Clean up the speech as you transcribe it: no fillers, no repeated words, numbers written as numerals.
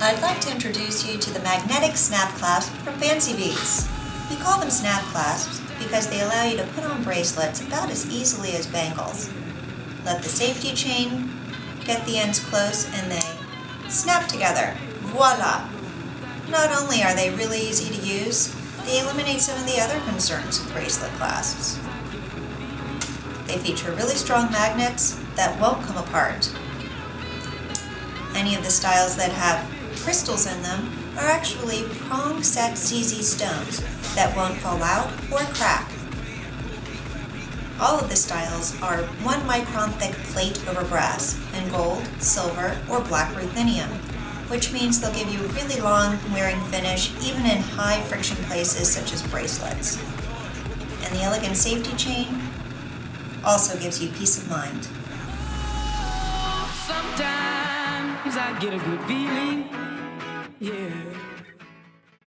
I'd like to introduce you to the magnetic snap clasp from Fancy Beats. We call them snap clasps because they allow you to put on bracelets about as easily as bangles. Let the safety chain get the ends close and they snap together. Voila! Not only are they really easy to use, they eliminate some of the other concerns with bracelet clasps. They feature really strong magnets that won't come apart. Any of the styles that have crystals in them are actually prong-set CZ stones that won't fall out or crack. All of the styles are 1 micron thick plate over brass in gold, silver, or black ruthenium, which means they'll give you a really long wearing finish even in high friction places such as bracelets. And the elegant safety chain also gives you peace of mind. Sometimes I get a good feeling, yeah.